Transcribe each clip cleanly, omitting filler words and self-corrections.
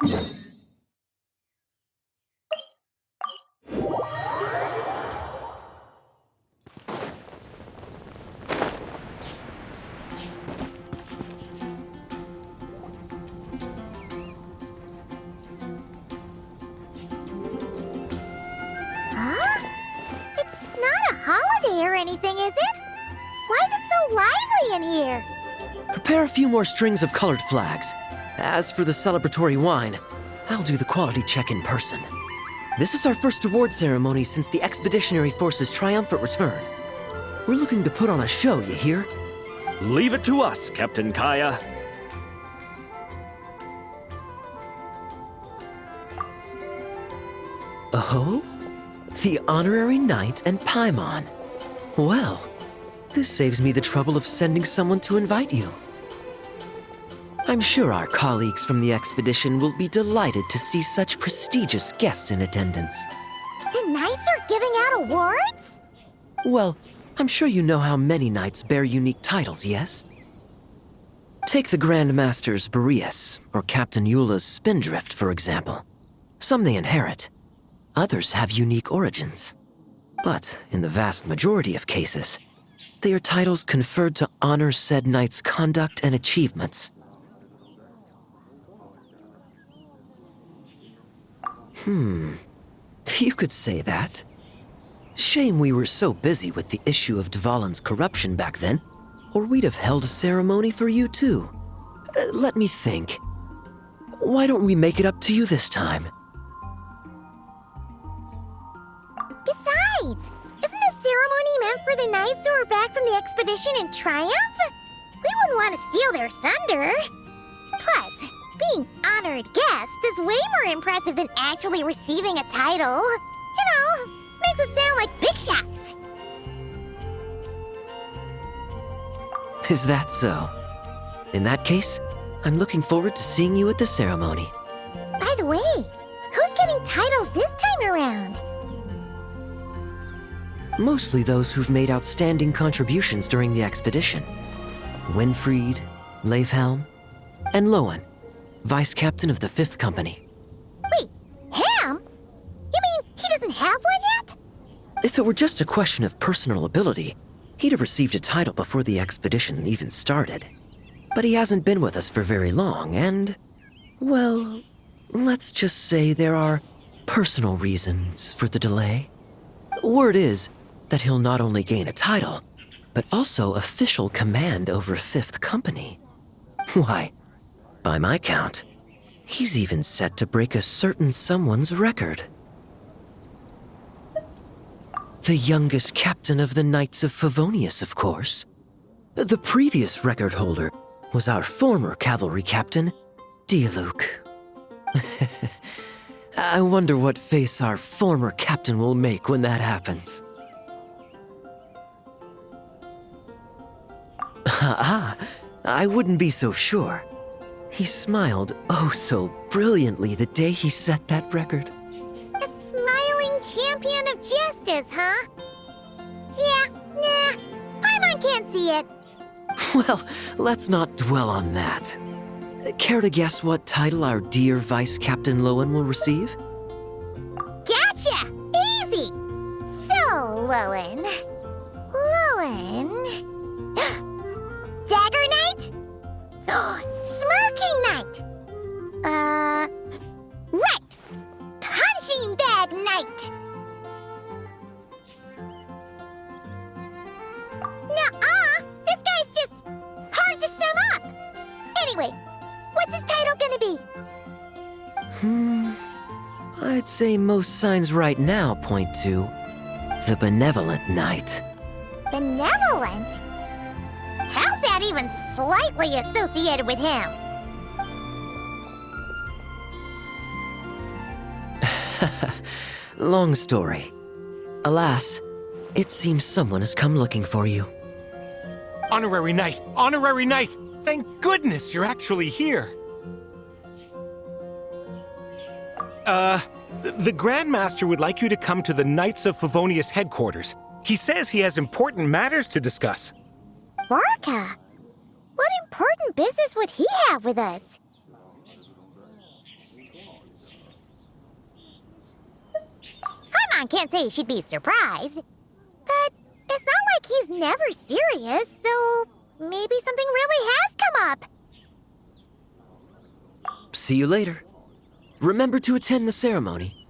Huh? It's not a holiday or anything, is it? Why is it so lively in here? Prepare a few more strings of colored flags. As for the celebratory wine, I'll do the quality check in person. This is our first award ceremony since the Expeditionary Force's triumphant return. We're looking to put on a show, you hear? Leave it to us, Captain Kaya. Oh? The Honorary Knight and Paimon. Well, this saves me the trouble of sending someone to invite you. I'm sure our colleagues from the expedition will be delighted to see such prestigious guests in attendance. The knights are giving out awards? Well, I'm sure you know how many knights bear unique titles, yes? Take the Grand Masters Boreas or Captain Eula's Spindrift, for example. Some they inherit. Others have unique origins. But in the vast majority of cases, they are titles conferred to honor said knight's conduct and achievements. You could say that. Shame we were so busy with the issue of Dvalin's corruption back then, or we'd have held a ceremony for you too. Let me think. Why don't we make it up to you this time? Besides, isn't the ceremony meant for the knights who are back from the expedition in triumph? We wouldn't want to steal their thunder. Plus, being honored guests is way more impressive than actually receiving a title. You know, makes us sound like big shots. Is that so? In that case, I'm looking forward to seeing you at the ceremony. By the way, who's getting titles this time around? Mostly those who've made outstanding contributions during the expedition. Winfried, Leifhelm, and Lohen, Vice Captain of the 5th Company. Wait, him? You mean he doesn't have one yet? If it were just a question of personal ability, he'd have received a title before the expedition even started. But he hasn't been with us for very long, and, well, let's just say there are personal reasons for the delay. Word is that he'll not only gain a title, but also official command over 5th Company. Why, by my count, he's even set to break a certain someone's record. The youngest captain of the Knights of Favonius, of course. The previous record holder was our former cavalry captain, Diluc. I wonder what face our former captain will make when that happens. I wouldn't be so sure. He smiled oh so brilliantly the day he set that record. A smiling champion of justice, huh? Yeah, nah, Paimon can't see it. Well, let's not dwell on that. Care to guess what title our dear Vice Captain Lohen will receive? Gotcha! Easy! So, Lohen... Dagger Knight? Smirking Knight! Right! Punching Bag Knight! Nuh-uh! This guy's just hard to sum up! Anyway, what's his title gonna be? I'd say most signs right now point to the Benevolent Knight. Benevolent? How's that even slightly associated with him? Long story. Alas, it seems someone has come looking for you. Honorary Knight! Honorary Knight! Thank goodness you're actually here! The Grand Master would like you to come to the Knights of Favonius headquarters. He says he has important matters to discuss. Varka? What important business would he have with us? Archon can't say she'd be surprised. But it's not like he's never serious, so maybe something really has come up. See you later. Remember to attend the ceremony.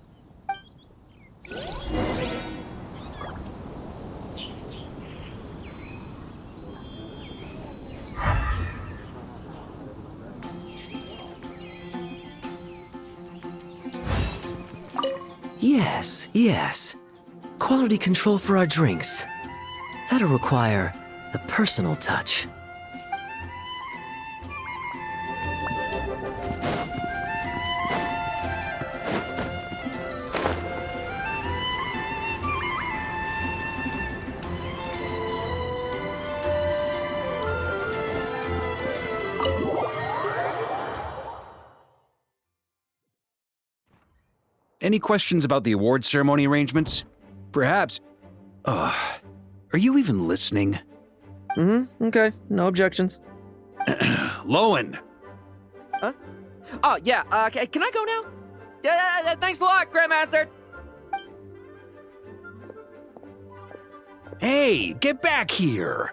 Yes. Quality control for our drinks. That'll require a personal touch. Any questions about the award ceremony arrangements? Perhaps. Are you even listening? Okay. No objections. Lohen! Huh? Oh, yeah, can I go now? Yeah, thanks a lot, Grandmaster! Hey, get back here!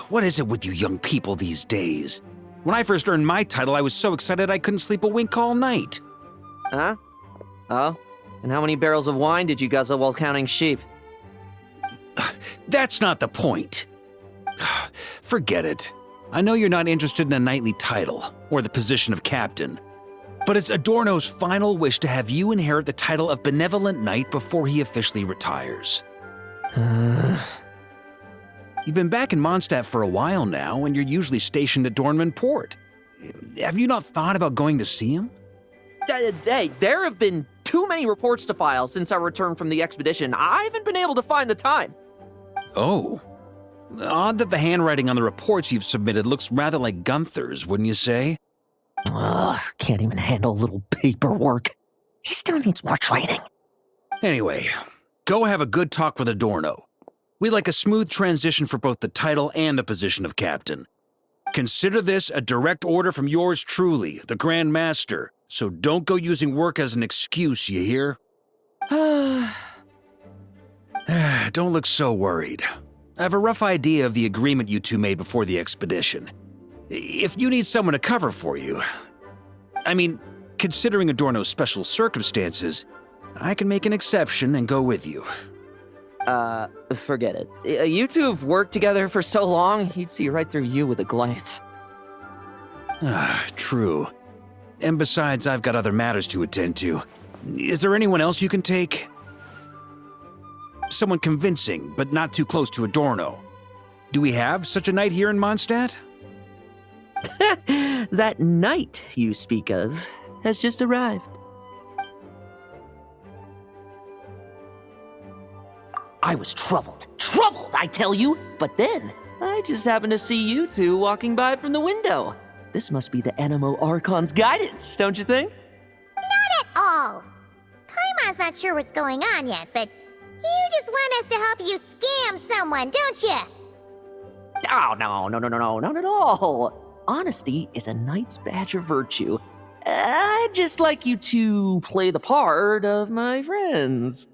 What is it with you young people these days? When I first earned my title, I was so excited I couldn't sleep a wink all night. Huh? Oh? And how many barrels of wine did you guzzle while counting sheep? That's not the point. Forget it. I know you're not interested in a knightly title, or the position of captain. But it's Adorno's final wish to have you inherit the title of Benevolent Knight before he officially retires. You've been back in Mondstadt for a while now, and you're usually stationed at Dornman Port. Have you not thought about going to see him? Hey, there have been too many reports to file since our return from the expedition. I haven't been able to find the time. Oh. Odd that the handwriting on the reports you've submitted looks rather like Gunther's, wouldn't you say? Ugh, can't even handle a little paperwork. He still needs more training. Anyway, go have a good talk with Adorno. We'd like a smooth transition for both the title and the position of captain. Consider this a direct order from yours truly, the Grand Master, so don't go using work as an excuse, you hear? Don't look so worried. I have a rough idea of the agreement you two made before the expedition. If you need someone to cover for you, I mean, considering Adorno's special circumstances, I can make an exception and go with you. Forget it. You two have worked together for so long, he'd see right through you with a glance. True. And besides, I've got other matters to attend to. Is there anyone else you can take? Someone convincing, but not too close to Adorno. Do we have such a knight here in Mondstadt? That knight you speak of has just arrived. I was troubled, I tell you, but then I just happened to see you two walking by from the window. This must be the Animo Archon's guidance, don't you think? Not at all. Paimon's not sure what's going on yet, but you just want us to help you scam someone, don't you? Oh, no, not at all. Honesty is a knight's badge of virtue. I'd just like you to play the part of my friends.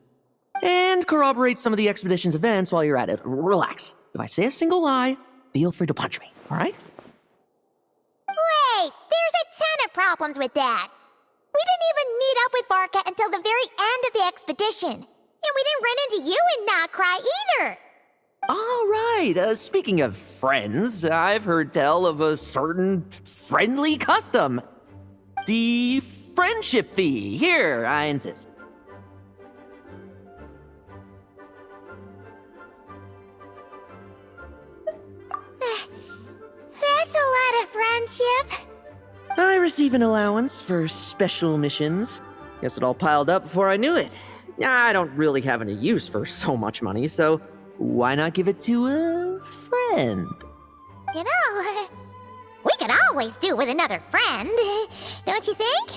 And corroborate some of the expedition's events while you're at it. Relax. If I say a single lie, feel free to punch me, all right? Wait, there's a ton of problems with that. We didn't even meet up with Varka until the very end of the expedition. And we didn't run into you in Nocry either. All right, speaking of friends, I've heard tell of a certain friendly custom. The friendship fee. Here, I insist. That's a lot of friendship. I receive an allowance for special missions. Guess it all piled up before I knew it. I don't really have any use for so much money, so why not give it to a friend? You know, we could always do with another friend, don't you think?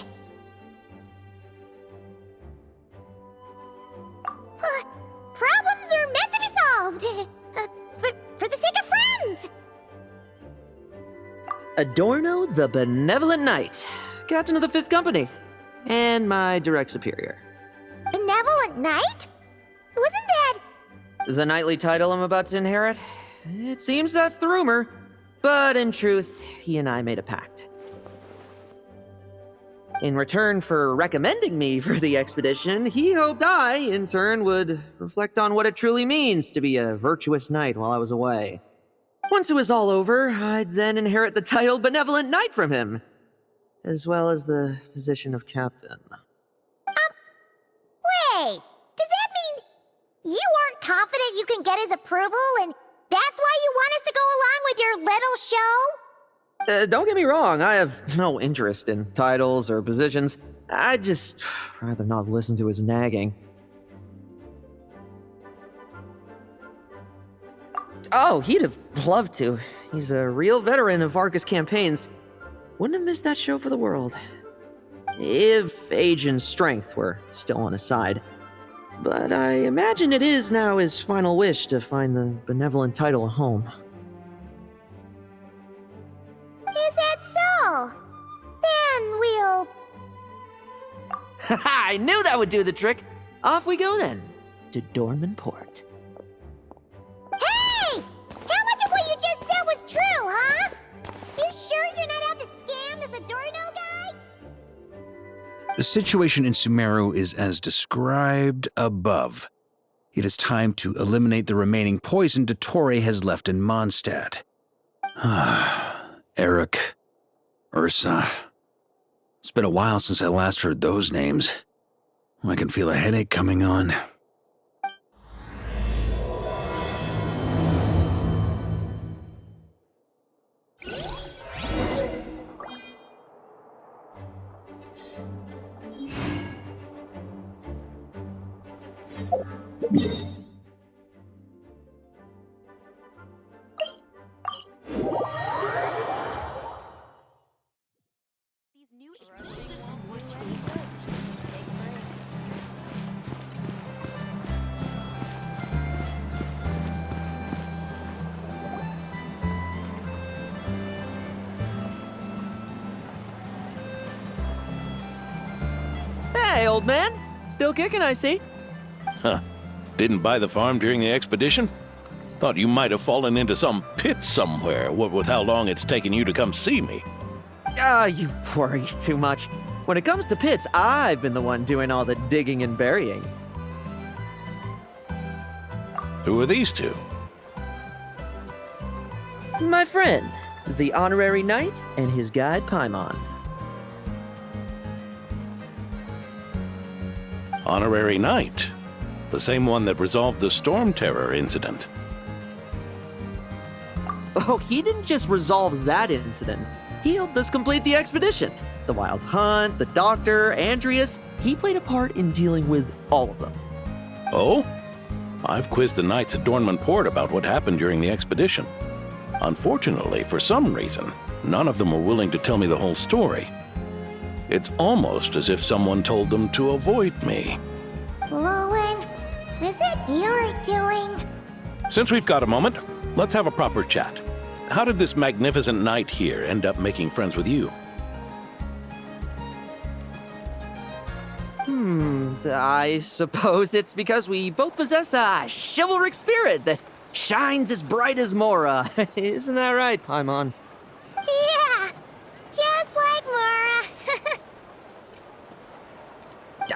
Problems are meant to be solved. For the sake of friends. Adorno the Benevolent Knight, Captain of the 5th Company. and my direct superior. Benevolent Knight? Wasn't that... The knightly title I'm about to inherit? It seems that's the rumor. But in truth, he and I made a pact. In return for recommending me for the expedition, he hoped I, in turn, would reflect on what it truly means to be a virtuous knight while I was away. Once it was all over, I'd then inherit the title Benevolent Knight from him, as well as the position of captain. Wait, does that mean you aren't confident you can get his approval and that's why you want us to go along with your little show? Don't get me wrong, I have no interest in titles or positions. I'd just rather not listen to his nagging. Oh, he'd have loved to. He's a real veteran of Argus campaigns. Wouldn't have missed that show for the world. If age and strength were still on his side. But I imagine it is now his final wish to find the benevolent title a home. Is that so? Then we'll... Haha, I knew that would do the trick. Off we go then, to Dornman Port. Hey! How much of what you just said was true, huh? You sure you're not out to scam this Adorno guy? The situation in Sumeru is as described above. It is time to eliminate the remaining poison Dottore has left in Mondstadt. Eric, Ursa. It's been a while since I last heard those names. I can feel a headache coming on. Hey, old man. Still kicking, I see. Huh. Didn't buy the farm during the expedition? Thought you might have fallen into some pit somewhere, what with how long it's taken you to come see me. You worry too much. When it comes to pits, I've been the one doing all the digging and burying. Who are these two? My friend, the honorary knight, and his guide Paimon. Honorary Knight. The same one that resolved the Storm Terror incident. Oh, he didn't just resolve that incident. He helped us complete the expedition. The Wild Hunt, the Doctor, Andreas. He played a part in dealing with all of them. Oh? I've quizzed the knights at Dornman Port about what happened during the expedition. Unfortunately, for some reason, none of them were willing to tell me the whole story. It's almost as if someone told them to avoid me. Lohen, is it your doing? Since we've got a moment, let's have a proper chat. How did this magnificent knight here end up making friends with you? I suppose it's because we both possess a chivalric spirit that shines as bright as Mora. Isn't that right, Paimon? Yeah, just like Mara.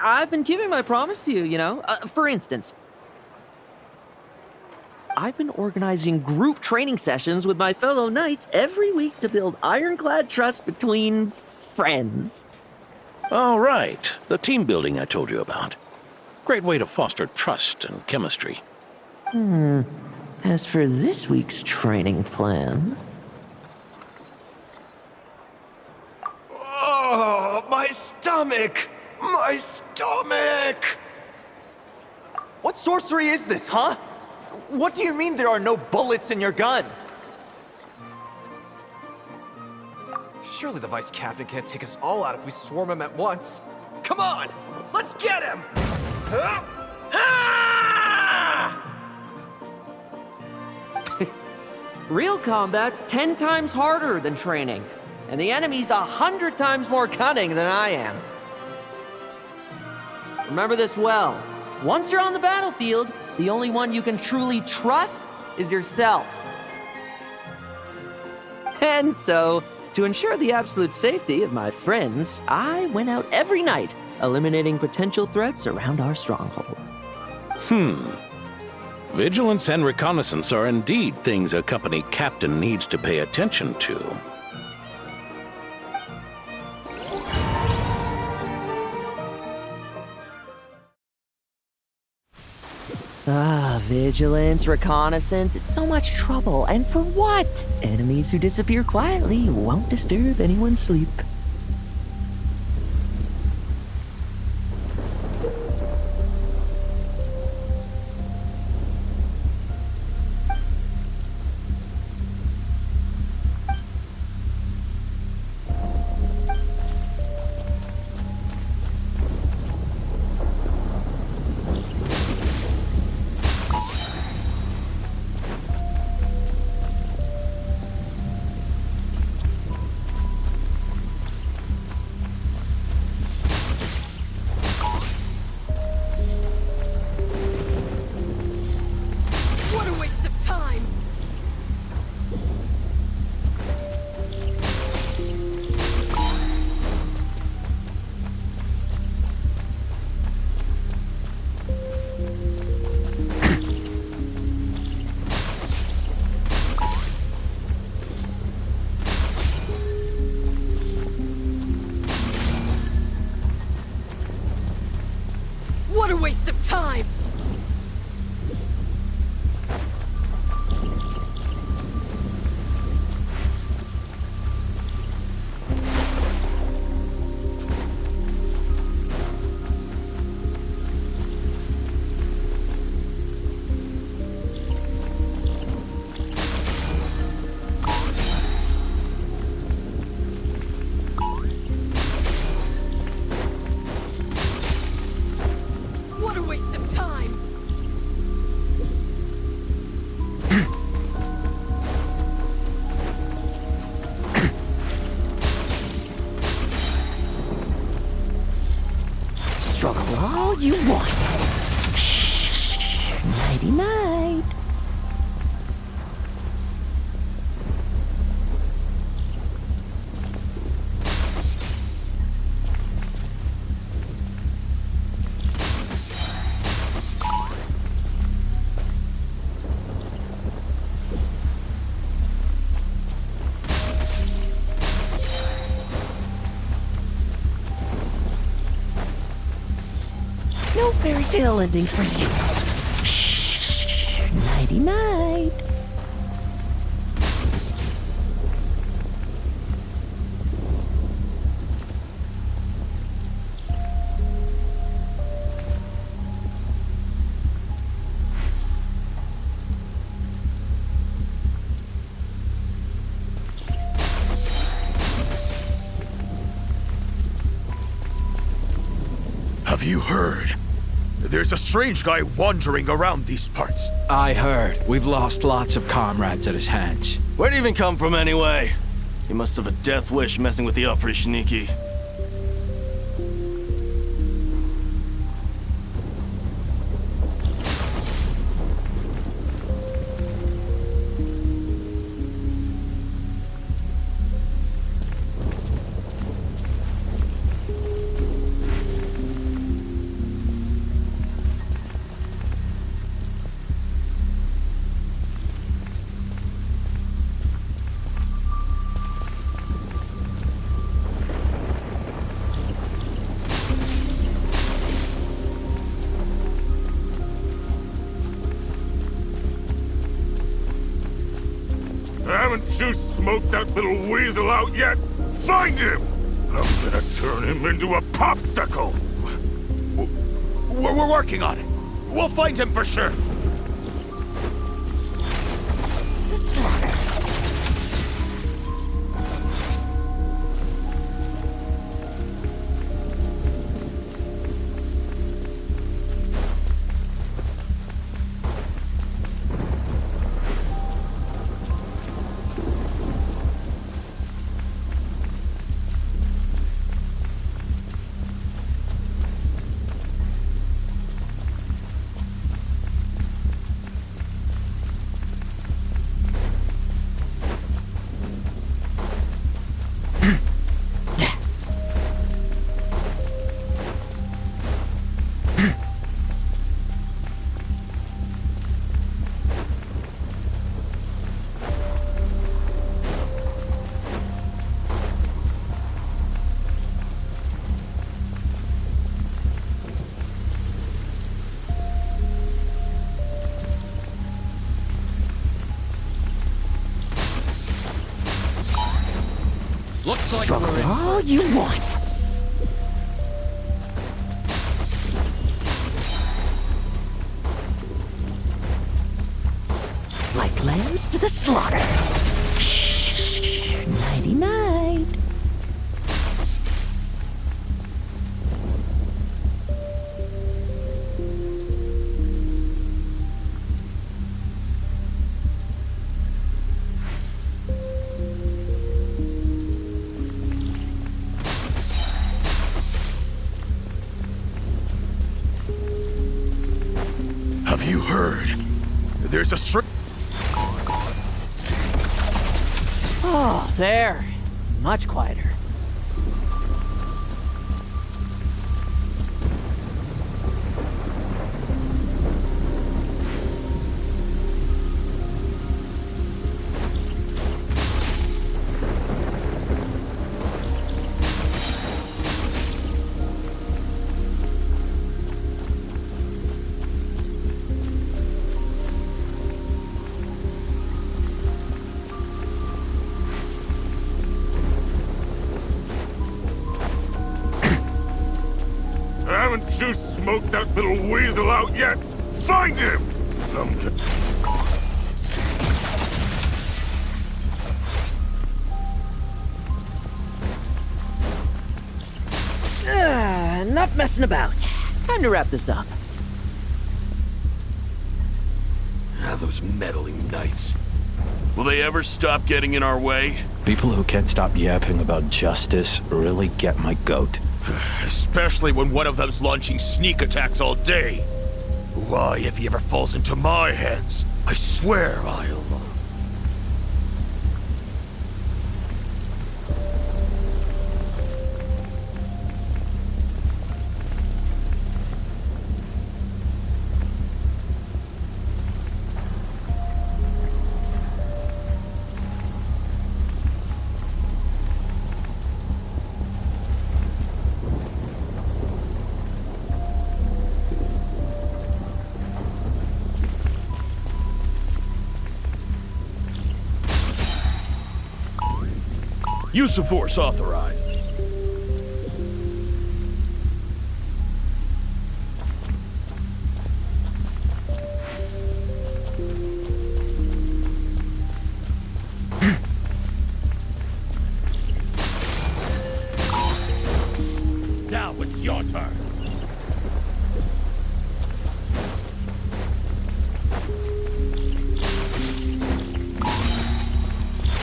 I've been keeping my promise to you, you know. For instance, I've been organizing group training sessions with my fellow knights every week to build ironclad trust between friends. All right, the team building I told you about. Great way to foster trust and chemistry. As for this week's training plan... Oh, my stomach! My stomach! What sorcery is this, huh? What do you mean there are no bullets in your gun? Surely the vice captain can't take us all out if we swarm him at once. Come on! Let's get him! Real combat's 10 times harder than training, and the enemy's 100 times more cunning than I am. Remember this well. Once you're on the battlefield, the only one you can truly trust is yourself. And so, to ensure the absolute safety of my friends, I went out every night, eliminating potential threats around our stronghold. Vigilance and reconnaissance are indeed things a company captain needs to pay attention to. Vigilance, reconnaissance, it's so much trouble. And for what? Enemies who disappear quietly won't disturb anyone's sleep. What a waste of time! Struggle all you want. Shh. Nighty night. No fairy tale ending for you. Shh. Nighty night. Have you heard? There's a strange guy wandering around these parts. I heard. We've lost lots of comrades at his hands. Where'd he even come from anyway? He must have a death wish messing with the Oprishniki. Haven't you smoked that little weasel out yet? Find him! I'm gonna turn him into a popsicle! We're working on it. We'll find him for sure. Looks like Struggle we're in all you want. Like lambs to the slaughter. Shh, nighty-night. Have you heard? There's a Oh, there. Much quieter. Haven't you smoked that little weasel out yet? Find him! Enough messing about. Time to wrap this up. Those meddling knights. Will they ever stop getting in our way? People who can't stop yapping about justice really get my goat. Especially when one of them's launching sneak attacks all day. Why, if he ever falls into my hands, I swear I'll... Use of force authorized. Now it's your turn.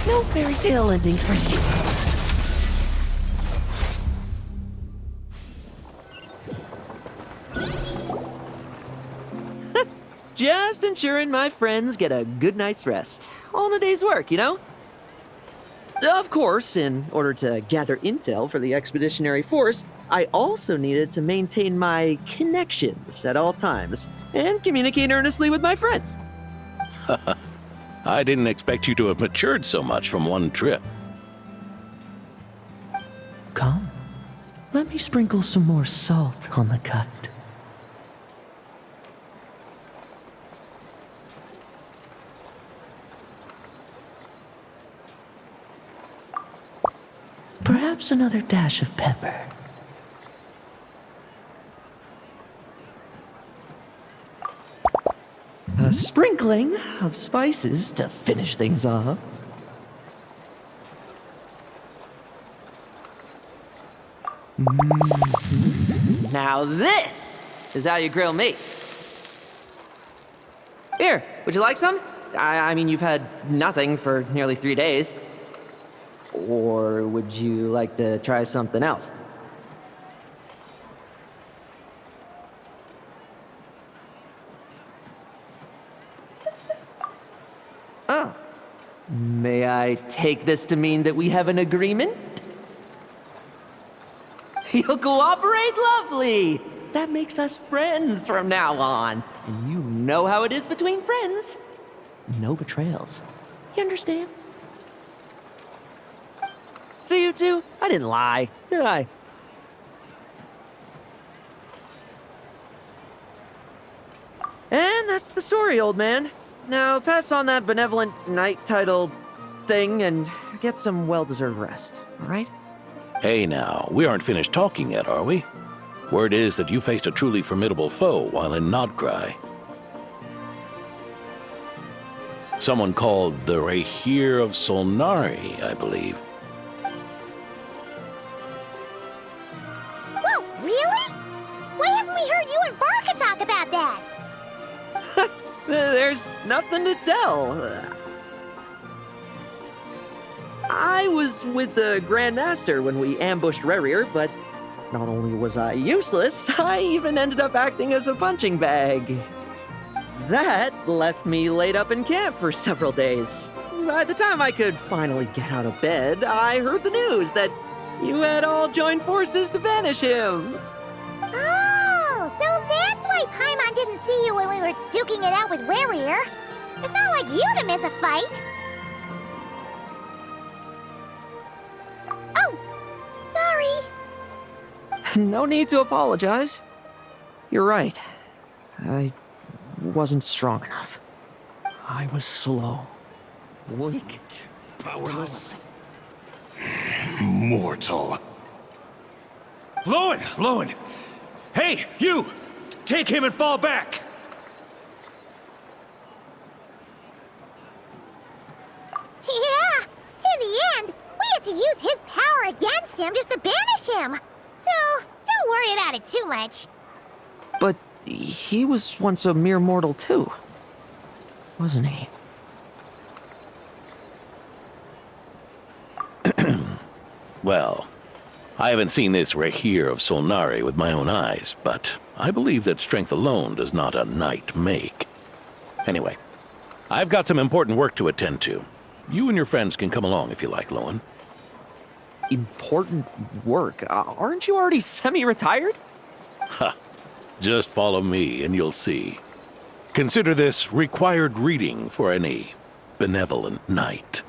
No fairy tale ending for you. Just ensuring my friends get a good night's rest. All in a day's work, you know? Of course, in order to gather intel for the expeditionary force, I also needed to maintain my connections at all times and communicate earnestly with my friends. I didn't expect you to have matured so much from one trip. Come, let me sprinkle some more salt on the cut. Perhaps another dash of pepper. A sprinkling of spices to finish things off. Now this is how you grill me. Here, would you like some? I mean, you've had nothing for nearly 3 days. Or would you like to try something else? Oh. May I take this to mean that we have an agreement? You'll cooperate? Lovely! That makes us friends from now on. And you know how it is between friends. No betrayals. You understand? So you two, I didn't lie, did I? And that's the story, old man. Now pass on that benevolent knight title thing and get some well-deserved rest, all right? Hey now, we aren't finished talking yet, are we? Word is that you faced a truly formidable foe while in Nodcry. Someone called the Rehir of Solnari, I believe. Whoa, really? Why haven't we heard you and Barca talk about that? There's nothing to tell. I was with the Grand Master when we ambushed Rerir, but not only was I useless, I even ended up acting as a punching bag. That left me laid up in camp for several days. By the time I could finally get out of bed, I heard the news that you had all joined forces to banish him. Oh, so that's why Paimon didn't see you when we were duking it out with Rerir. It's not like you to miss a fight. Oh, sorry. No need to apologize. You're right. I wasn't strong enough. I was slow, weak, Powerless. Mortal. Lohen! Hey, you! Take him and fall back! Yeah, in the end, we had to use his power against him just to banish him. So, don't worry about it too much. but he was once a mere mortal too, wasn't he? Well, I haven't seen this Rehir of Solnari with my own eyes, but I believe that strength alone does not a knight make. Anyway, I've got some important work to attend to. You and your friends can come along if you like, Lohen. Important work? Aren't you already semi-retired? Ha! Just follow me and you'll see. Consider this required reading for any benevolent knight.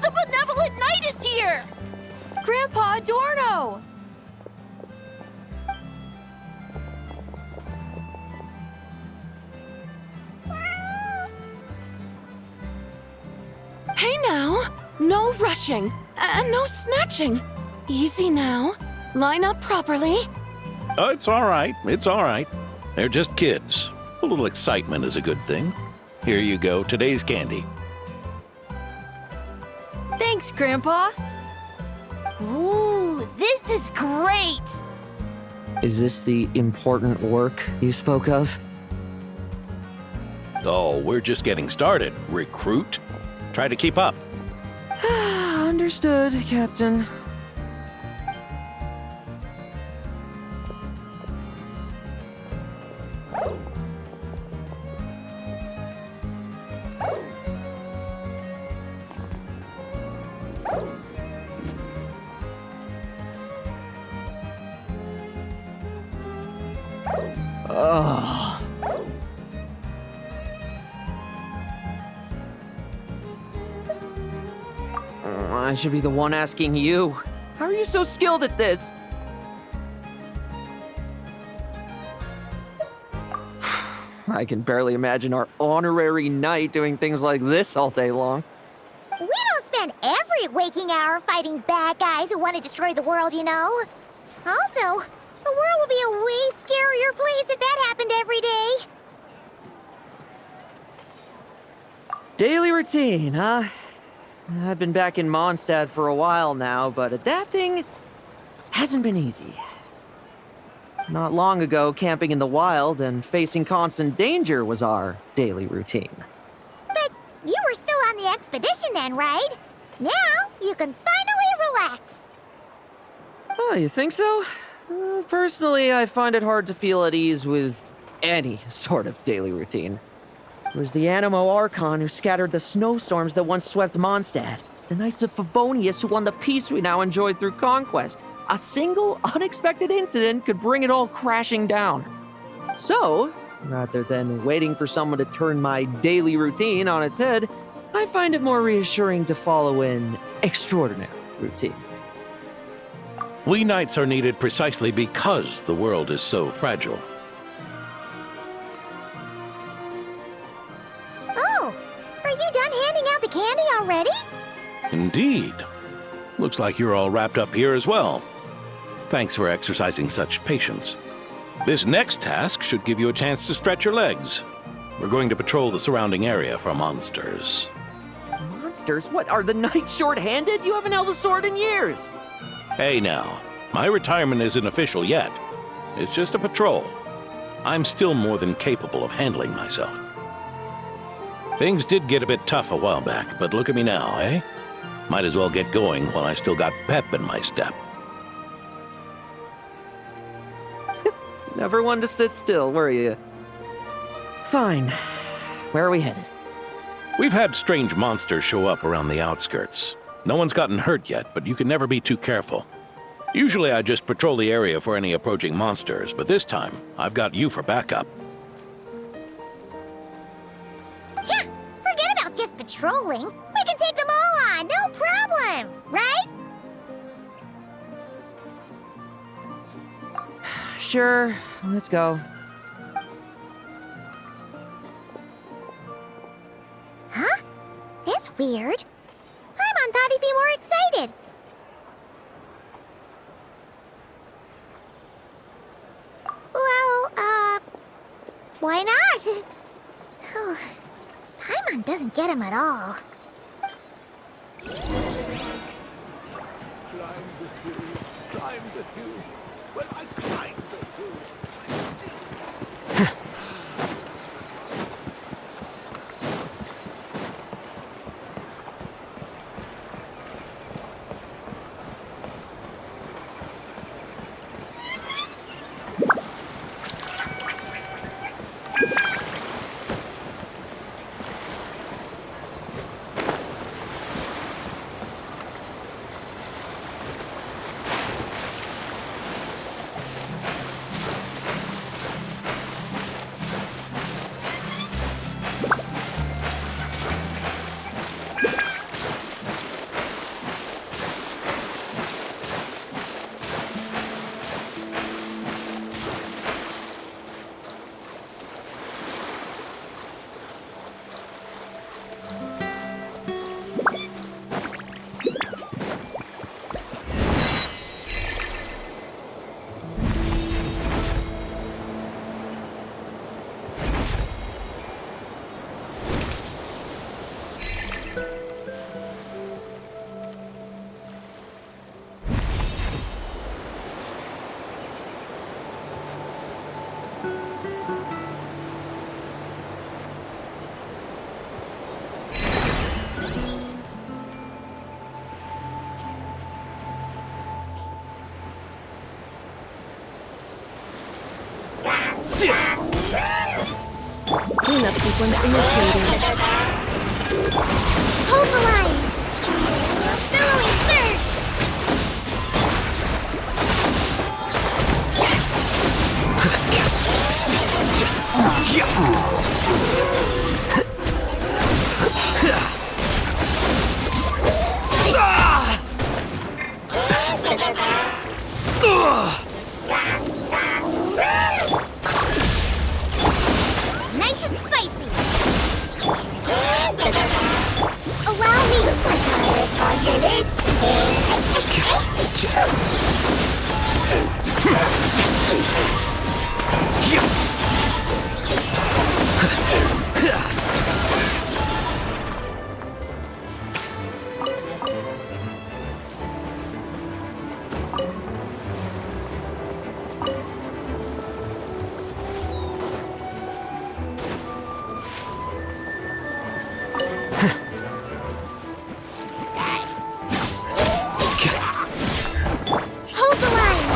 The benevolent knight is here! Grandpa Adorno! Hey now! No rushing, and no snatching. Easy now. Line up properly. Oh, it's all right. It's all right. They're just kids. A little excitement is a good thing. Here you go, today's candy. Thanks, Grandpa. Ooh, this is great! Is this the important work you spoke of? Oh, we're just getting started, recruit. Try to keep up. Understood, Captain. Ugh. I should be the one asking you. How are you so skilled at this? I can barely imagine our honorary knight doing things like this all day long. We don't spend every waking hour fighting bad guys who want to destroy the world, you know. Also, the world would be a way scarier place if that happened every day. Daily routine, huh? I've been back in Mondstadt for a while now, but adapting hasn't been easy. Not long ago, camping in the wild and facing constant danger was our daily routine. But you were still on the expedition then, right? Now you can finally relax. Oh, you think so? Personally, I find it hard to feel at ease with any sort of daily routine. It was the Animo Archon who scattered the snowstorms that once swept Mondstadt. The Knights of Favonius who won the peace we now enjoy through conquest. A single, unexpected incident could bring it all crashing down. So, Rather than waiting for someone to turn my daily routine on its head, I find it more reassuring to follow an extraordinary routine. We knights are needed precisely because the world is so fragile. Oh, are you done handing out the candy already? Indeed. Looks like you're all wrapped up here as well. Thanks for exercising such patience. This next task should give you a chance to stretch your legs. We're going to patrol the surrounding area for monsters. Monsters? What, are the knights short-handed? You haven't held a sword in years! Hey now, my retirement isn't official yet. It's just a patrol. I'm still more than capable of handling myself. Things did get a bit tough a while back, but look at me now, eh? Might as well get going while I still got pep in my step. Never one to sit still, were you? Fine. Where are we headed? We've had strange monsters show up around the outskirts. No one's gotten hurt yet, but you can never be too careful. Usually I just patrol the area for any approaching monsters, but this time, I've got you for backup. Yeah, forget about just patrolling. We can take them all on, no problem, right? Sure, let's go. Huh? That's weird. Paimon thought he'd be more excited. Well, why not? Paimon doesn't get him at all. Climb the hill. When I climb the hill. Cleanup sequence initiated. Hold the line! Billowing surge! Nice and spicy! Allow me! Hold the line!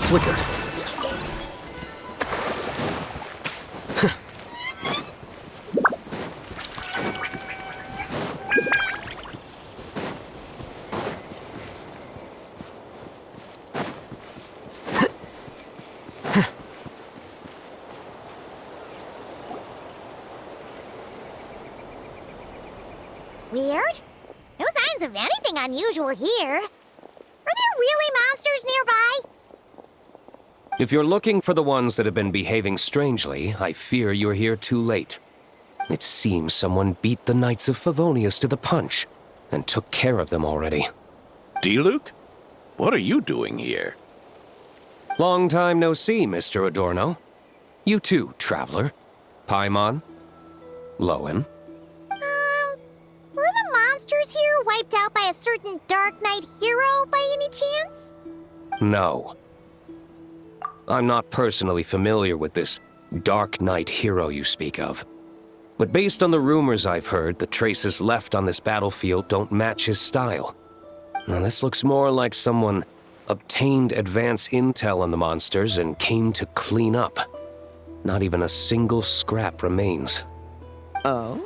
Flicker. Weird. No signs of anything unusual here. Are there really monsters nearby? If you're looking for the ones that have been behaving strangely, I fear you're here too late. It seems someone beat the Knights of Favonius to the punch, and took care of them already. D-Luke? What are you doing here? Long time no see, Mr. Adorno. You too, traveler. Paimon? Lohen? Were the monsters here wiped out by a certain Dark Knight hero by any chance? No. I'm not personally familiar with this Dark Knight hero you speak of. But based on the rumors I've heard, the traces left on this battlefield don't match his style. Now this looks more like someone obtained advance intel on the monsters and came to clean up. Not even a single scrap remains. Oh?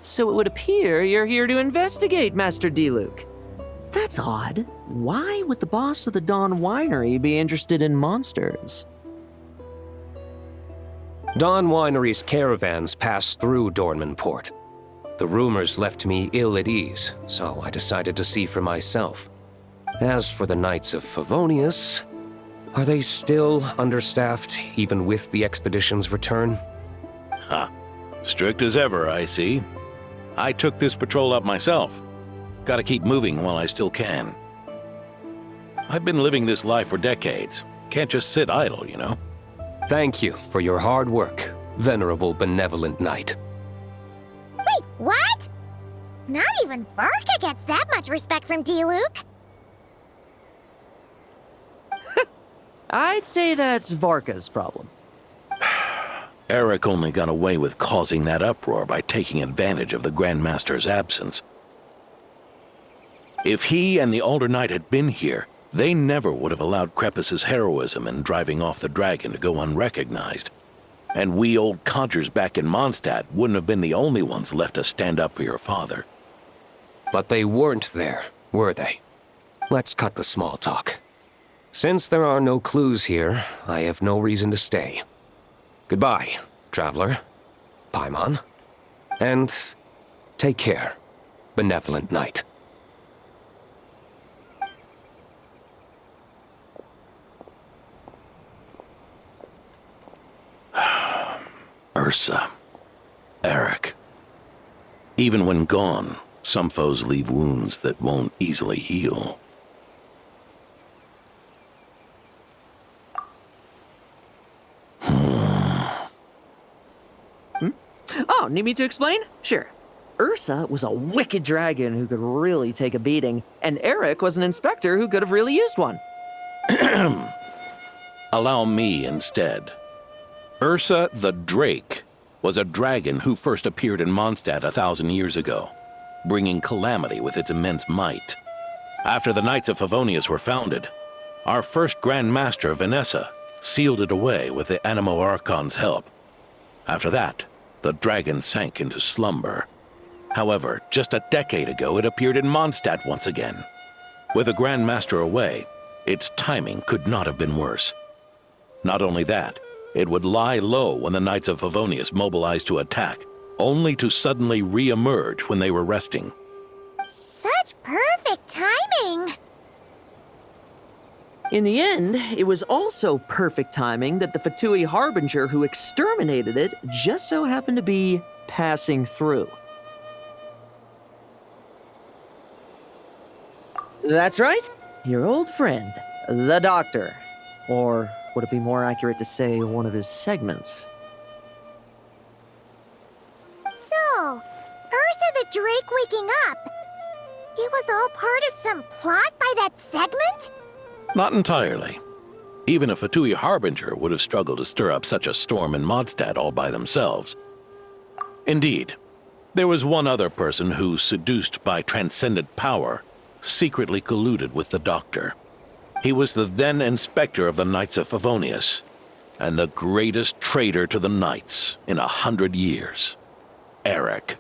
So it would appear you're here to investigate, Master D-Luke. That's odd. Why would the boss of the Dawn Winery be interested in monsters? Dawn Winery's caravans pass through Dornman Port. The rumors left me ill at ease, so I decided to see for myself. As for the Knights of Favonius, are they still understaffed, even with the expedition's return? Ha. Strict as ever, I see. I took this patrol up myself. Gotta keep moving while I still can. I've been living this life for decades. Can't just sit idle, you know? Thank you for your hard work, venerable benevolent knight. Wait, what? Not even Varka gets that much respect from D-Luke. I'd say that's Varka's problem. Eric only got away with causing that uproar by taking advantage of the Grandmaster's absence. If he and the Alder Knight had been here, they never would have allowed Krepus's heroism in driving off the dragon to go unrecognized. And we old codgers back in Mondstadt wouldn't have been the only ones left to stand up for your father. But they weren't there, were they? Let's cut the small talk. Since there are no clues here, I have no reason to stay. Goodbye, traveler, Paimon, and take care, benevolent knight. Ursa. Eric. Even when gone, some foes leave wounds that won't easily heal. Oh, need me to explain? Sure. Ursa was a wicked dragon who could really take a beating, and Eric was an inspector who could have really used one. Allow me instead. Ursa the Drake was a dragon who first appeared in Mondstadt 1,000 years ago, bringing calamity with its immense might. After the Knights of Favonius were founded, our first Grand Master, Vanessa, sealed it away with the Animo Archon's help. After that, the dragon sank into slumber. However, just a decade ago, it appeared in Mondstadt once again. With the Grand Master away, its timing could not have been worse. Not only that, it would lie low when the Knights of Favonius mobilized to attack, only to suddenly re-emerge when they were resting. Such perfect timing! In the end, it was also perfect timing that the Fatui Harbinger who exterminated it just so happened to be passing through. That's right, your old friend, the Doctor. Or would it be more accurate to say one of his segments? So, Ursa the Drake waking up. It was all part of some plot by that segment? Not entirely. Even a Fatui Harbinger would have struggled to stir up such a storm in Mondstadt all by themselves. Indeed, there was one other person who, seduced by transcendent power, secretly colluded with the Doctor. He was the then Inspector of the Knights of Favonius, and the greatest traitor to the Knights in 100 years, Eric.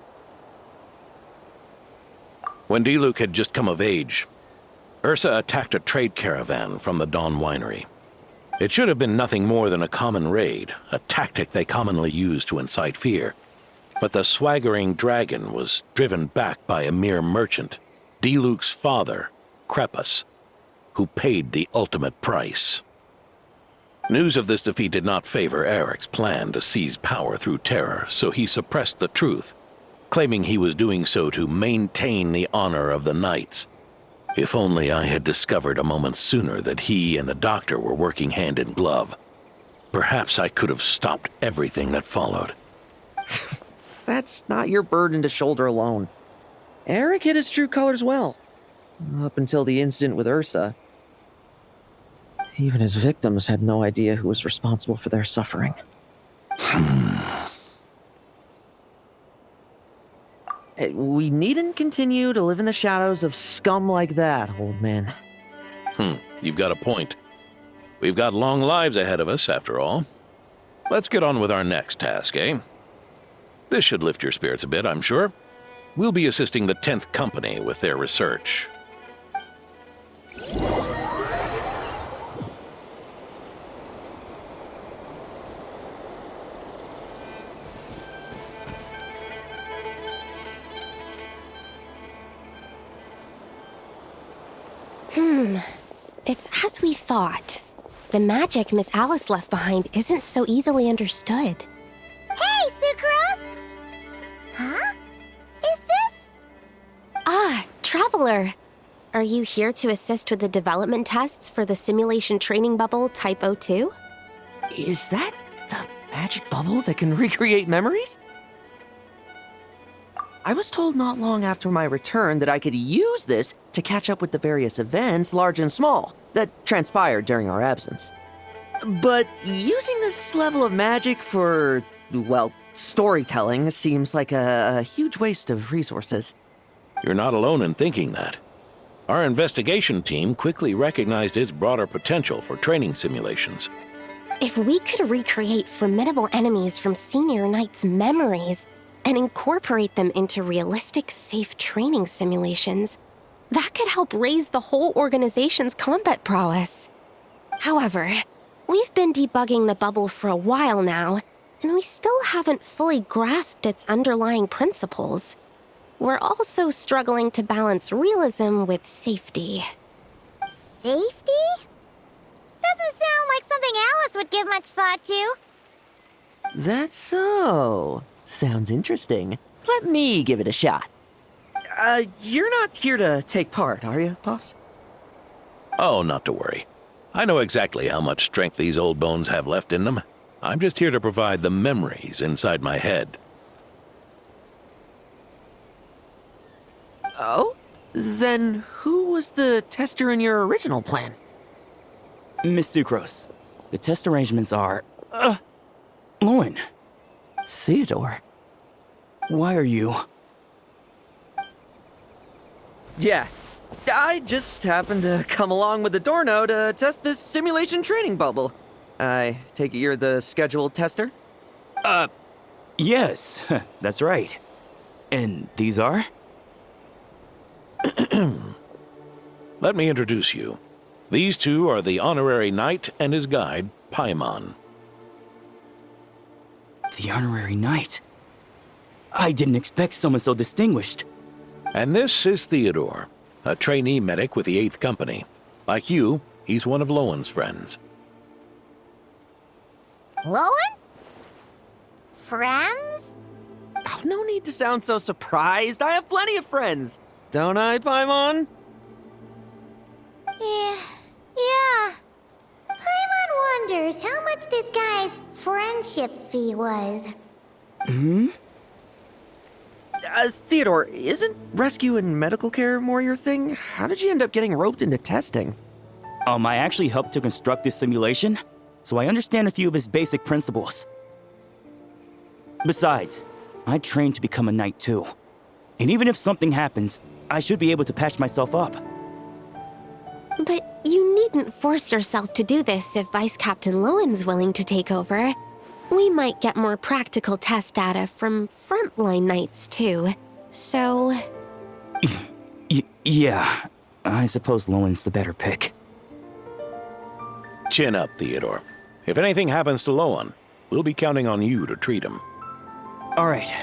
When D-Luke had just come of age, Ursa attacked a trade caravan from the Dawn Winery. It should have been nothing more than a common raid, a tactic they commonly use to incite fear. But the swaggering dragon was driven back by a mere merchant, Diluc's father, Lepus, who paid the ultimate price. News of this defeat did not favor Eric's plan to seize power through terror, so he suppressed the truth, claiming he was doing so to maintain the honor of the Knights. If only I had discovered a moment sooner that he and the doctor were working hand in glove. Perhaps I could have stopped everything that followed. That's not your burden to shoulder alone. Eric hid his true colors well. Up until the incident with Ursa. Even his victims had no idea who was responsible for their suffering. We needn't continue to live in the shadows of scum like that, old man. You've got a point. We've got long lives ahead of us, after all. Let's get on with our next task, eh? This should lift your spirits a bit, I'm sure. We'll be assisting the 10th Company with their research. It's as we thought. The magic Miss Alice left behind isn't so easily understood. Hey, Sucrose! Huh? Is this? Traveler. Are you here to assist with the development tests for the simulation training bubble Type 02? Is that the magic bubble that can recreate memories? I was told not long after my return that I could use this to catch up with the various events, large and small, that transpired during our absence. But using this level of magic for, well, storytelling seems like a huge waste of resources. You're not alone in thinking that. Our investigation team quickly recognized its broader potential for training simulations. If we could recreate formidable enemies from Senior Knight's memories and incorporate them into realistic, safe training simulations, that could help raise the whole organization's combat prowess. However, we've been debugging the bubble for a while now, and we still haven't fully grasped its underlying principles. We're also struggling to balance realism with safety. Safety? Doesn't sound like something Alice would give much thought to. That's so. Sounds interesting. Let me give it a shot. You're not here to take part, are you, Pops? Oh, not to worry. I know exactly how much strength these old bones have left in them. I'm just here to provide the memories inside my head. Oh? Then who was the tester in your original plan? Miss Sucrose, the test arrangements are... Lohen. Theodore. Why are you... Yeah, I just happened to come along with the Dorno to test this simulation training bubble. I take it you're the scheduled tester? Yes, that's right. And these are? Let me introduce you. These two are the honorary knight and his guide, Paimon. The honorary knight? I didn't expect someone so distinguished. And this is Theodore, a trainee medic with the 8th Company. Like you, he's one of Lohen's friends. Lohen? Friends? Oh, no need to sound so surprised. I have plenty of friends. Don't I, Paimon? Yeah. Paimon wonders how much this guy's friendship fee was. Theodore, isn't rescue and medical care more your thing? How did you end up getting roped into testing? I actually helped to construct this simulation, so I understand a few of its basic principles. Besides, I trained to become a knight too. And even if something happens, I should be able to patch myself up. But you needn't force yourself to do this if Vice Captain Lowen's willing to take over. We might get more practical test data from frontline knights too, so... Yeah, I suppose Lowen's the better pick. Chin up, Theodore. If anything happens to Lohen, we'll be counting on you to treat him. All right,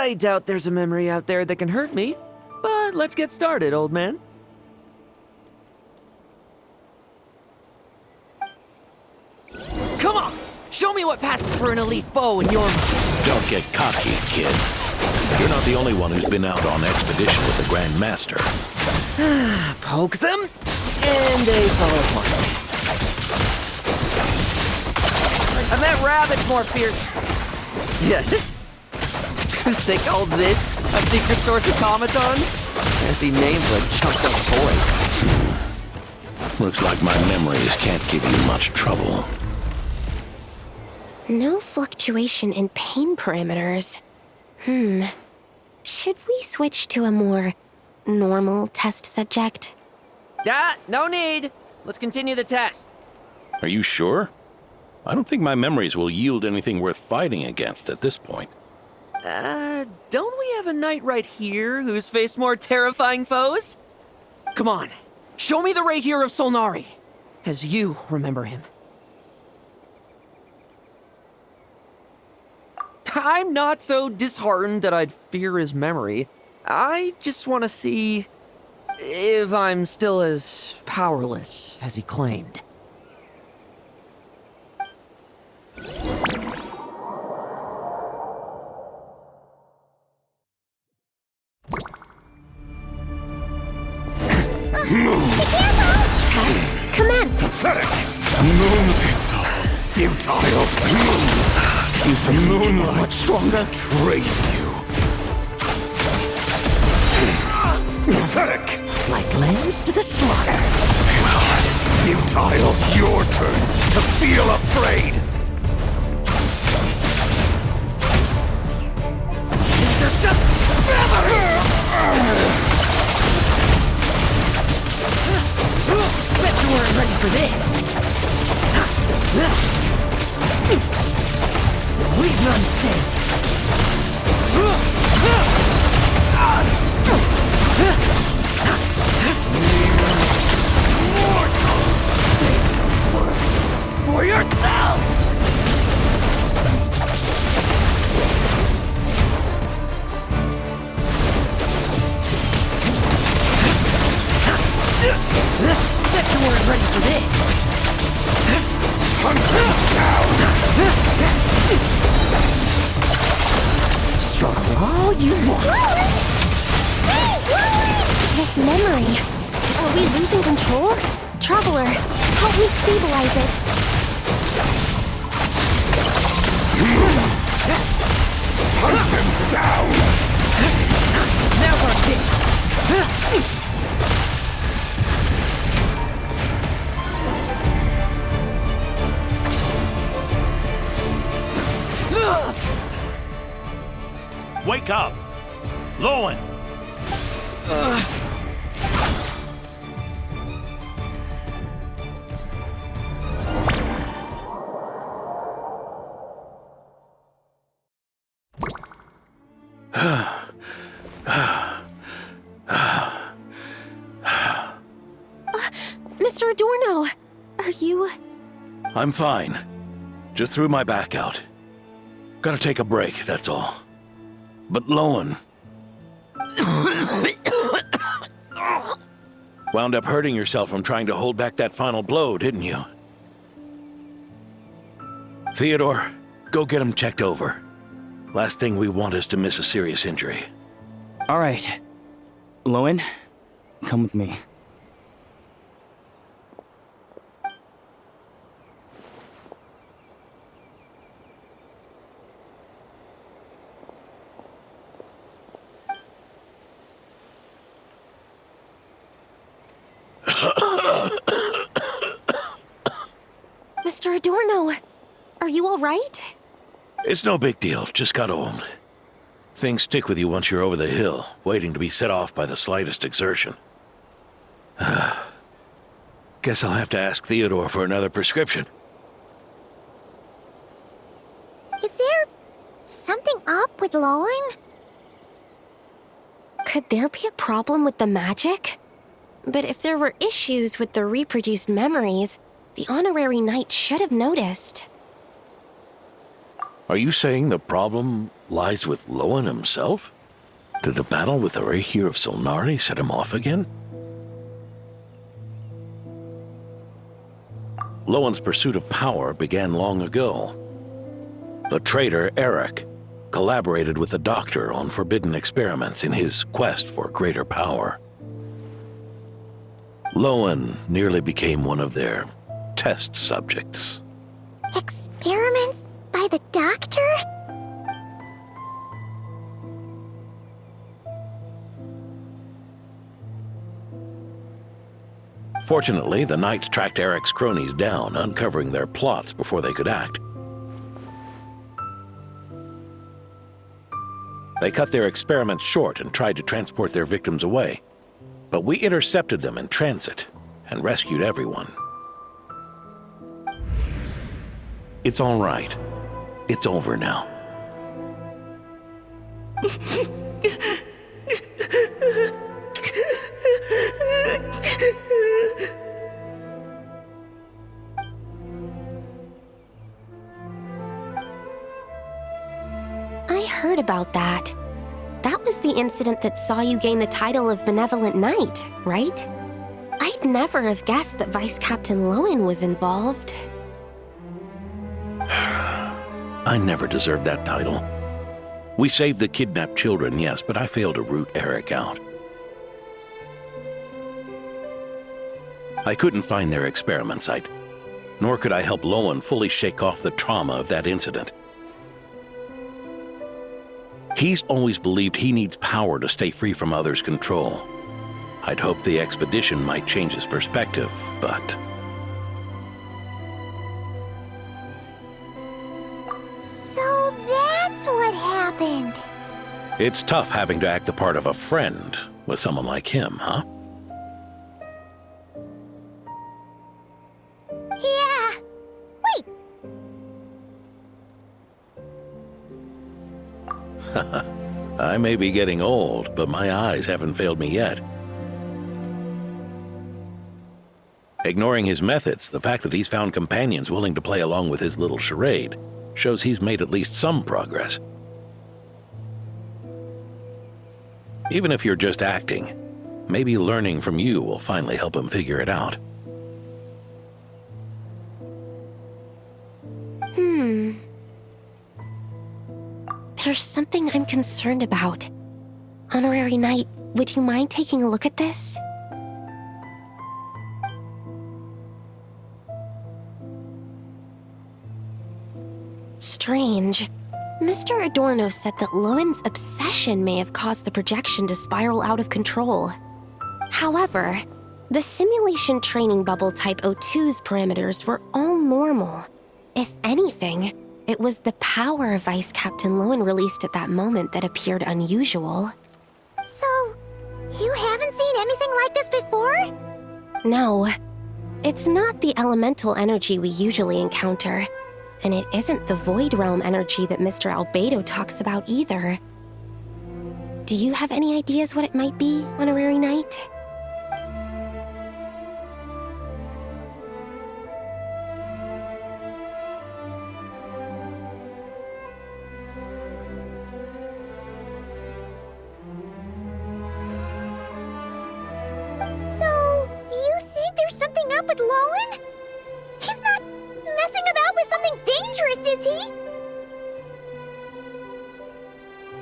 I doubt there's a memory out there that can hurt me. But let's get started, old man. Come on! Show me what passes for an elite foe in your mind. Don't get cocky, kid. You're not the only one who's been out on expedition with the Grand Master. Poke them, and they fall apart. I met rabbits more fierce. Yeah. They called this a secret source automaton? Fancy name for a chucked up boy. Looks like my memories can't give you much trouble. No fluctuation in pain parameters. Should we switch to a more normal test subject? No need. Let's continue the test. Are you sure? I don't think my memories will yield anything worth fighting against at this point. Don't we have a knight right here who's faced more terrifying foes? Come on, show me the Rahier of Solnari, as you remember him. I'm not so disheartened that I'd fear his memory. I just want to see if I'm still as powerless as he claimed. Test commence. Pathetic! Futile! You think moonlight much stronger? Trace you! Pathetic! Like lambs to the slaughter. Futile! Your turn to feel afraid! Bet you weren't ready for this. Leave none stay. For yourself! Bet you weren't ready for this. Hunt them down! Struggle all you want. This memory. Are we losing control? Traveler, help me stabilize it. Hunt them down! Now we're dead. Wake up! Lohen! Mr. Adorno, are you... I'm fine. Just threw my back out. Gotta take a break, that's all. But Lohen... wound up hurting yourself from trying to hold back that final blow, didn't you? Theodore, go get him checked over. Last thing we want is to miss a serious injury. All right. Lohen, come with me. Mr. Adorno, are you all right? It's no big deal, just got old. Things stick with you once you're over the hill, waiting to be set off by the slightest exertion. Guess I'll have to ask Theodore for another prescription. Is there something up with Lohen? Could there be a problem with the magic? But if there were issues with the reproduced memories, the honorary knight should have noticed. Are you saying the problem lies with Lohen himself? Did the battle with the Rehir of Solnari set him off again? Lohen's pursuit of power began long ago. The traitor Eric collaborated with the Doctor on forbidden experiments in his quest for greater power. Lohen nearly became one of their test subjects. Experiments by the Doctor? Fortunately, the Knights tracked Eric's cronies down, uncovering their plots before they could act. They cut their experiments short and tried to transport their victims away. But we intercepted them in transit and rescued everyone. It's all right. It's over now. I heard about that. That was the incident that saw you gain the title of Benevolent Knight, right? I'd never have guessed that Vice Captain Lohen was involved. I never deserved that title. We saved the kidnapped children, yes, but I failed to root Eric out. I couldn't find their experiment site, nor could I help Lohen fully shake off the trauma of that incident. He's always believed he needs power to stay free from others' control. I'd hoped the expedition might change his perspective, but... So that's what happened. It's tough having to act the part of a friend with someone like him, huh? Yeah. Wait. I may be getting old, but my eyes haven't failed me yet. Ignoring his methods, the fact that he's found companions willing to play along with his little charade shows he's made at least some progress. Even if you're just acting, maybe learning from you will finally help him figure it out. There's something I'm concerned about. Honorary Knight, would you mind taking a look at this? Strange. Mr. Adorno said that Lohen's obsession may have caused the projection to spiral out of control. However, the simulation training bubble type O2's parameters were all normal. If anything, it was the power Vice Captain Lohen released at that moment that appeared unusual. So, you haven't seen anything like this before? No. It's not the elemental energy we usually encounter, and it isn't the Void Realm energy that Mr. Albedo talks about either. Do you have any ideas what it might be, Honorary Knight? There's something up with Lohen? He's not messing about with something dangerous, is he?